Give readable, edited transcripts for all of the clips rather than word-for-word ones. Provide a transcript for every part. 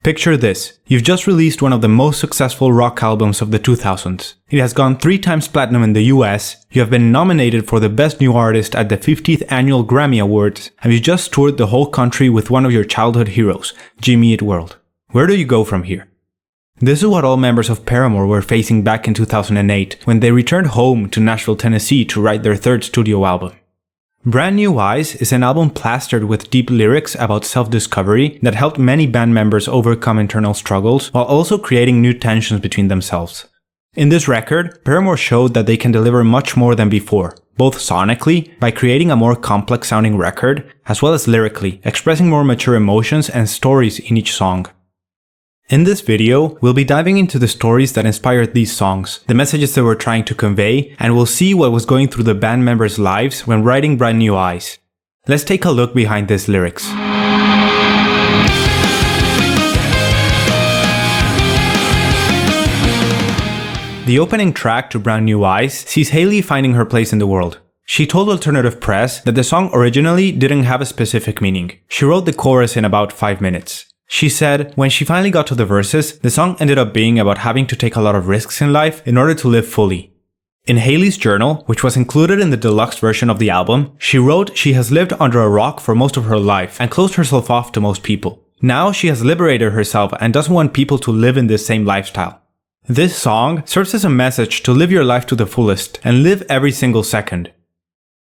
Picture this. You've just released one of the most successful rock albums of the 2000s. It has gone 3 times platinum in the US, you have been nominated for the Best New Artist at the 50th Annual Grammy Awards, and you just toured the whole country with one of your childhood heroes, Jimmy Eat World. Where do you go from here? This is what all members of Paramore were facing back in 2008 when they returned home to Nashville, Tennessee to write their 3rd studio album. Brand New Eyes is an album plastered with deep lyrics about self-discovery that helped many band members overcome internal struggles while also creating new tensions between themselves. In this record, Paramore showed that they can deliver much more than before, both sonically, by creating a more complex sounding record, as well as lyrically, expressing more mature emotions and stories in each song. In this video, we'll be diving into the stories that inspired these songs, the messages they were trying to convey, and we'll see what was going through the band members' lives when writing Brand New Eyes. Let's take a look behind these lyrics. The opening track to Brand New Eyes sees Hayley finding her place in the world. She told Alternative Press that the song originally didn't have a specific meaning. She wrote the chorus in about 5 minutes. She said, when she finally got to the verses, the song ended up being about having to take a lot of risks in life in order to live fully. In Hayley's journal, which was included in the deluxe version of the album, she wrote she has lived under a rock for most of her life and closed herself off to most people. Now she has liberated herself and doesn't want people to live in this same lifestyle. This song serves as a message to live your life to the fullest and live every single second.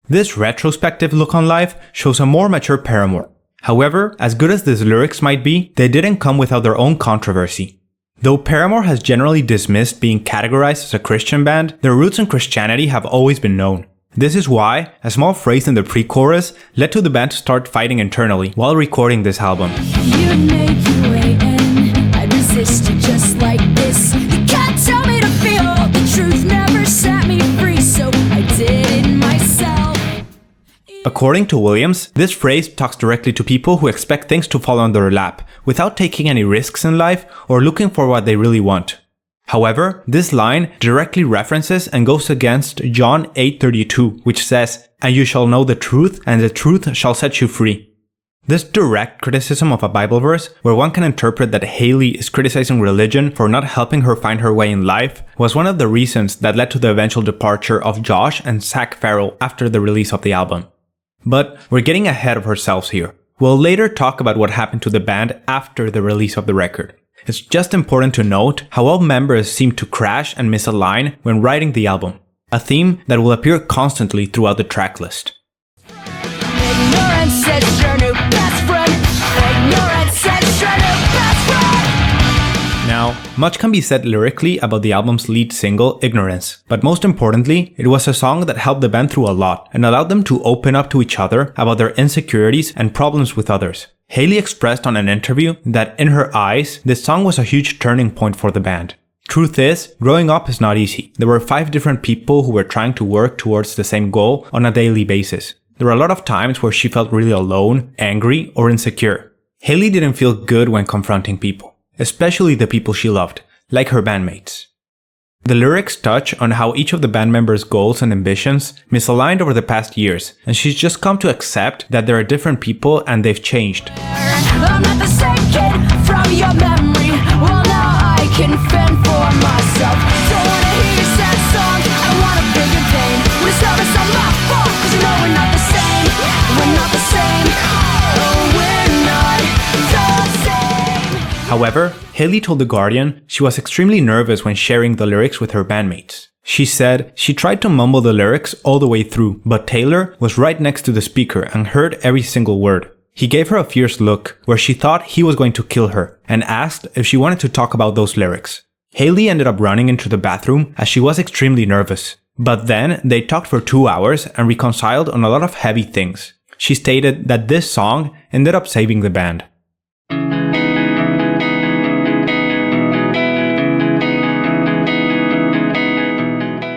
This retrospective look on life shows a more mature Paramore. However, as good as these lyrics might be, they didn't come without their own controversy. Though Paramore has generally dismissed being categorized as a Christian band, their roots in Christianity have always been known. This is why a small phrase in the pre-chorus led to the band to start fighting internally while recording this album. You'd make your way in, I'd resist you just like this. You can't tell me to feel, the truth never set me free, so I did it myself. According to Williams, this phrase talks directly to people who expect things to fall on their lap, without taking any risks in life or looking for what they really want. However, this line directly references and goes against John 8:32, which says, "And you shall know the truth, and the truth shall set you free." This direct criticism of a Bible verse, where one can interpret that Hayley is criticizing religion for not helping her find her way in life, was one of the reasons that led to the eventual departure of Josh and Zach Farro after the release of the album. But we're getting ahead of ourselves here. We'll later talk about what happened to the band after the release of the record. It's just important to note how all members seem to crash and misalign when writing the album, a theme that will appear constantly throughout the tracklist. Ignorance is your new best friend. Ignorance is your new best friend. Now, much can be said lyrically about the album's lead single, Ignorance, but most importantly, it was a song that helped the band through a lot and allowed them to open up to each other about their insecurities and problems with others. Hayley expressed on an interview that in her eyes, this song was a huge turning point for the band. Truth is, growing up is not easy. There were 5 different people who were trying to work towards the same goal on a daily basis. There were a lot of times where she felt really alone, angry, or insecure. Hayley didn't feel good when confronting people, especially the people she loved, like her bandmates. The lyrics touch on how each of the band members' goals and ambitions misaligned over the past years, and she's just come to accept that there are different people and they've changed. I'm not the same kid from your memory. Well, now I can fend for myself. Don't wanna hear your sad song. I wanna feel your pain. When it's not my fault, 'cause you know we're not the same. We're not the same. Oh, we're not the same. However, Hayley told The Guardian she was extremely nervous when sharing the lyrics with her bandmates. She said she tried to mumble the lyrics all the way through, but Taylor was right next to the speaker and heard every single word. He gave her a fierce look where she thought he was going to kill her and asked if she wanted to talk about those lyrics. Hayley ended up running into the bathroom as she was extremely nervous. But then they talked for 2 hours and reconciled on a lot of heavy things. She stated that this song ended up saving the band.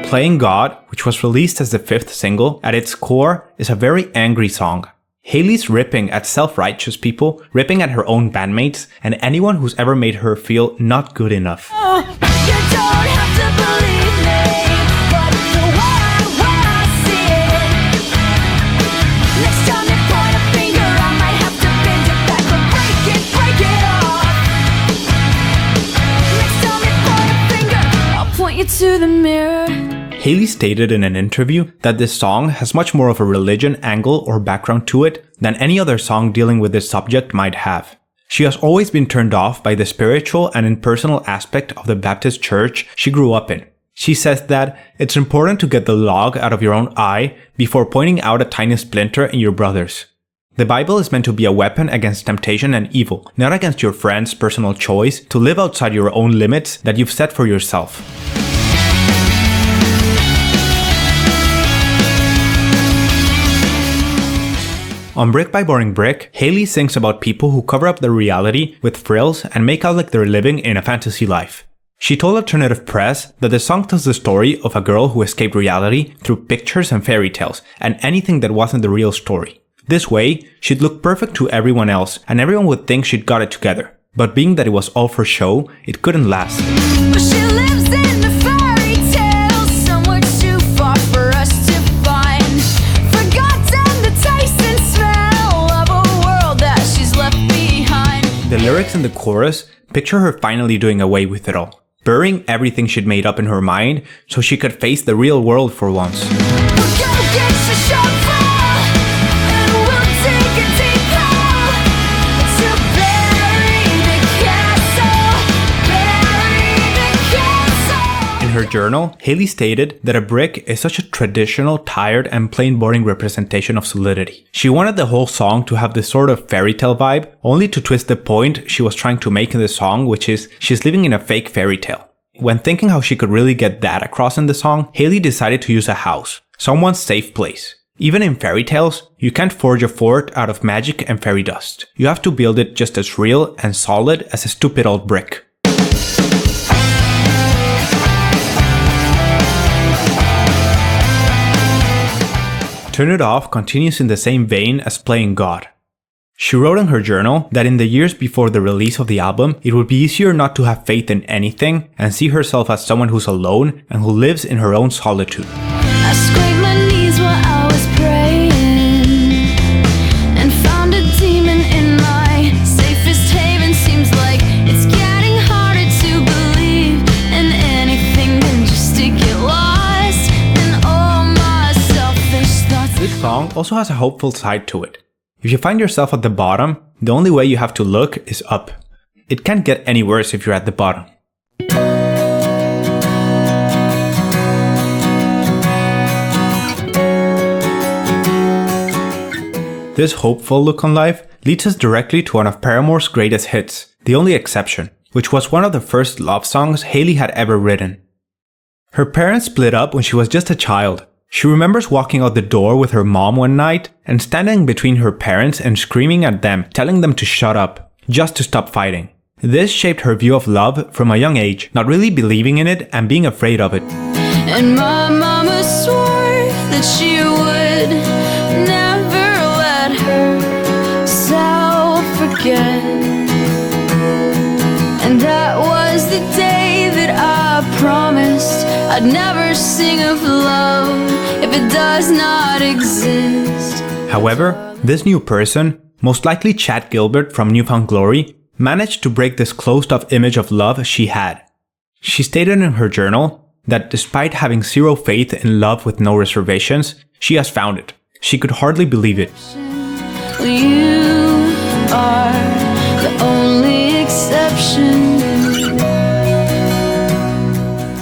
Playing God, which was released as the 5th single, at its core is a very angry song. Hayley's ripping at self-righteous people, ripping at her own bandmates, and anyone who's ever made her feel not good enough. Oh, you don't have to believe me, but the way I see it. Next time you point a finger, I might have to bend it back or break it off. it to the mirror. Hailey stated in an interview that this song has much more of a religion angle or background to it than any other song dealing with this subject might have. She has always been turned off by the spiritual and impersonal aspect of the Baptist church she grew up in. She says that it's important to get the log out of your own eye before pointing out a tiny splinter in your brother's. The Bible is meant to be a weapon against temptation and evil, not against your friend's personal choice to live outside your own limits that you've set for yourself. On Brick by Boring Brick, Hailey sings about people who cover up their reality with frills and make out like they're living in a fantasy life. She told Alternative Press that the song tells the story of a girl who escaped reality through pictures and fairy tales and anything that wasn't the real story. This way, she'd look perfect to everyone else and everyone would think she'd got it together. But being that it was all for show, it couldn't last. But she lives in the fairy tale, somewhere too far for us to find. Forgotten the taste and smell of a world that she's left behind. The lyrics in the chorus picture her finally doing away with it all, burying everything she'd made up in her mind so she could face the real world for once. We'll go get the shovel, and we'll take a deep hole to bury the castle, bury the castle. In her journal, Hailey stated that a brick is such a traditional, tired, and plain boring representation of solidity. She wanted the whole song to have this sort of fairy tale vibe, only to twist the point she was trying to make in the song, which is she's living in a fake fairy tale. When thinking how she could really get that across in the song, Hailey decided to use a house, someone's safe place. Even in fairy tales, you can't forge a fort out of magic and fairy dust. You have to build it just as real and solid as a stupid old brick. Turn It Off continues in the same vein as Playing God. She wrote in her journal that in the years before the release of the album, it would be easier not to have faith in anything and see herself as someone who's alone and who lives in her own solitude. I scraped my knees while I was praying and found a demon in my safest haven. Seems like it's getting harder to believe in anything than just to get lost in all my selfish thoughts. This song also has a hopeful side to it. If you find yourself at the bottom, the only way you have to look is up. It can't get any worse if you're at the bottom. This hopeful look on life leads us directly to one of Paramore's greatest hits, The Only Exception, which was one of the first love songs Hailey had ever written. Her parents split up when she was just a child. She remembers walking out the door with her mom one night and standing between her parents and screaming at them, telling them to shut up, just to stop fighting. This shaped her view of love from a young age, not really believing in it and being afraid of it. And my mama swore that she would never let herself forget. And that was the day that I promised I'd never sing of love if it does not exist. However, this new person, most likely Chad Gilbert from New Found Glory, managed to break this closed-off image of love she had. She stated in her journal that despite having zero faith in love with no reservations, she has found it. She could hardly believe it. You are the only exception.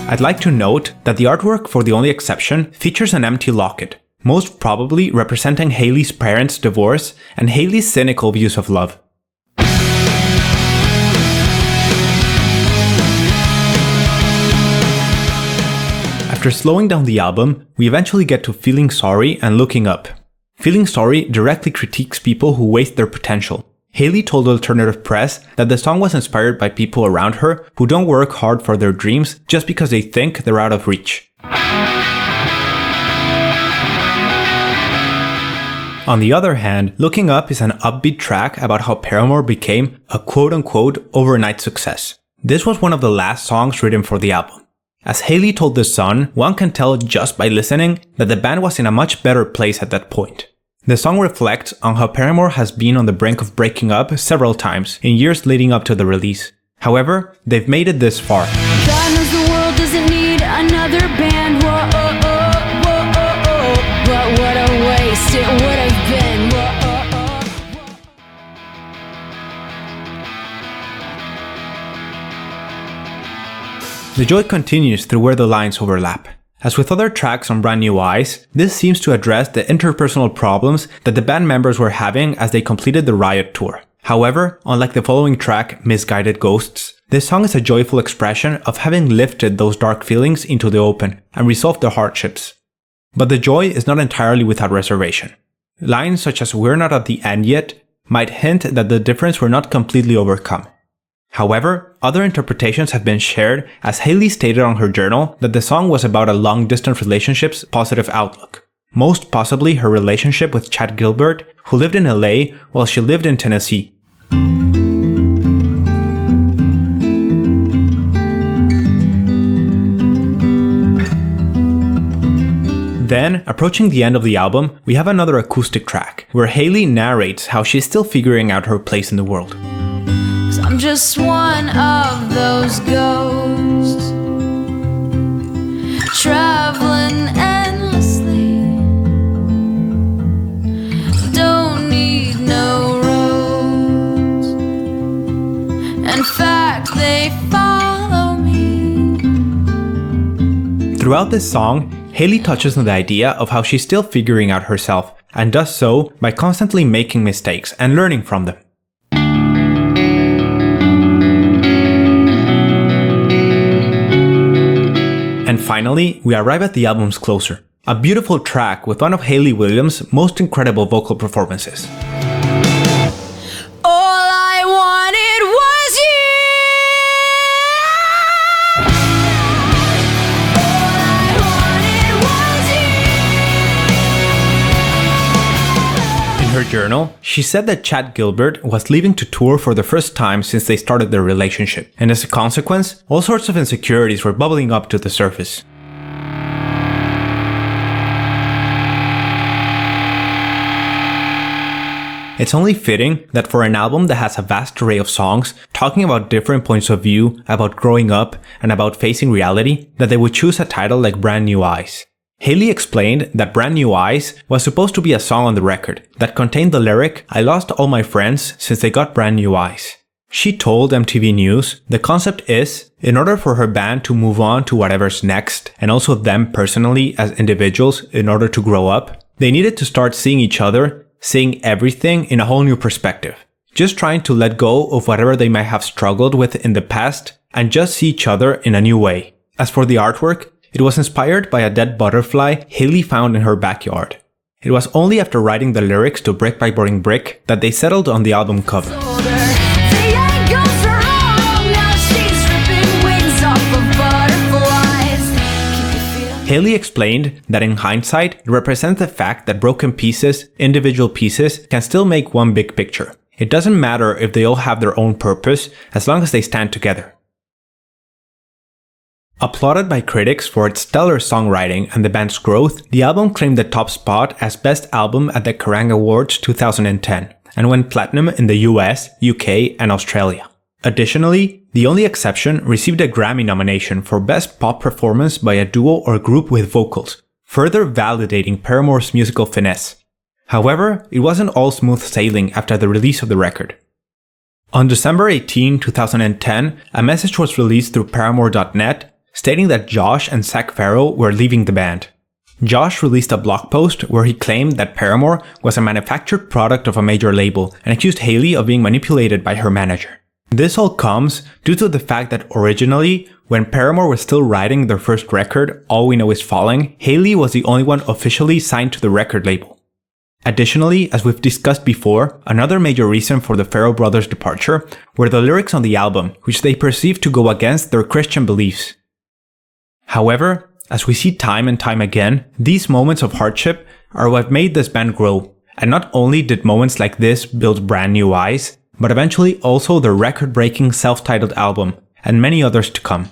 I'd like to note that the artwork for The Only Exception features an empty locket, most probably representing Hailey's parents' divorce and Hailey's cynical views of love. After slowing down the album, we eventually get to Feeling Sorry and Looking Up. Feeling Sorry directly critiques people who waste their potential. Hailey told Alternative Press that the song was inspired by people around her who don't work hard for their dreams just because they think they're out of reach. On the other hand, Looking Up is an upbeat track about how Paramore became a quote-unquote overnight success. This was one of the last songs written for the album. As Hailey told The Sun, one can tell just by listening that the band was in a much better place at that point. The song reflects on how Paramore has been on the brink of breaking up several times in years leading up to the release. However, they've made it this far. God knows the world doesn't need The joy continues through where the lines overlap. As with other tracks on Brand New Eyes, this seems to address the interpersonal problems that the band members were having as they completed the Riot tour. However, unlike the following track, Misguided Ghosts, this song is a joyful expression of having lifted those dark feelings into the open and resolved the hardships. But the joy is not entirely without reservation. Lines such as "We're not at the end yet" might hint that the difference were not completely overcome. However, other interpretations have been shared, as Hayley stated on her journal that the song was about a long-distance relationship's positive outlook. Most possibly her relationship with Chad Gilbert, who lived in LA while she lived in Tennessee. Then, approaching the end of the album, we have another acoustic track, where Hayley narrates how she's still figuring out her place in the world. I'm just one of those ghosts, traveling endlessly. Don't need no roads. In fact, they follow me. Throughout this song, Hayley touches on the idea of how she's still figuring out herself, and does so by constantly making mistakes and learning from them. And finally, we arrive at the album's closer, a beautiful track with one of Hayley Williams' most incredible vocal performances. All I wanted was you. All I wanted was you. In her journal, she said that Chad Gilbert was leaving to tour for the first time since they started their relationship, and as a consequence, all sorts of insecurities were bubbling up to the surface. It's only fitting that for an album that has a vast array of songs talking about different points of view, about growing up, and about facing reality, that they would choose a title like Brand New Eyes. Hayley explained that Brand New Eyes was supposed to be a song on the record that contained the lyric, "I lost all my friends since they got brand new eyes." She told MTV News the concept is, in order for her band to move on to whatever's next, and also them personally as individuals in order to grow up, they needed to start seeing each other, seeing everything in a whole new perspective. Just trying to let go of whatever they might have struggled with in the past and just see each other in a new way. As for the artwork, it was inspired by a dead butterfly Hayley found in her backyard. It was only after writing the lyrics to Brick by Boarding Brick that they settled on the album cover. Hayley explained that in hindsight, it represents the fact that broken pieces, individual pieces, can still make one big picture. It doesn't matter if they all have their own purpose, as long as they stand together. Applauded by critics for its stellar songwriting and the band's growth, the album claimed the top spot as Best Album at the Kerrang Awards 2010, and went platinum in the US, UK, and Australia. Additionally, the only exception received a Grammy nomination for Best Pop Performance by a Duo or Group with Vocals, further validating Paramore's musical finesse. However, it wasn't all smooth sailing after the release of the record. On December 18, 2010, a message was released through Paramore.net stating that Josh and Zach Farro were leaving the band. Josh released a blog post where he claimed that Paramore was a manufactured product of a major label and accused Hayley of being manipulated by her manager. This all comes due to the fact that originally, when Paramore was still writing their first record, All We Know Is Falling, Hayley was the only one officially signed to the record label. Additionally, as we've discussed before, another major reason for the Farro brothers' departure were the lyrics on the album, which they perceived to go against their Christian beliefs. However, as we see time and time again, these moments of hardship are what made this band grow, and not only did moments like this build Brand New Eyes, but eventually also their record-breaking self-titled album, and many others to come.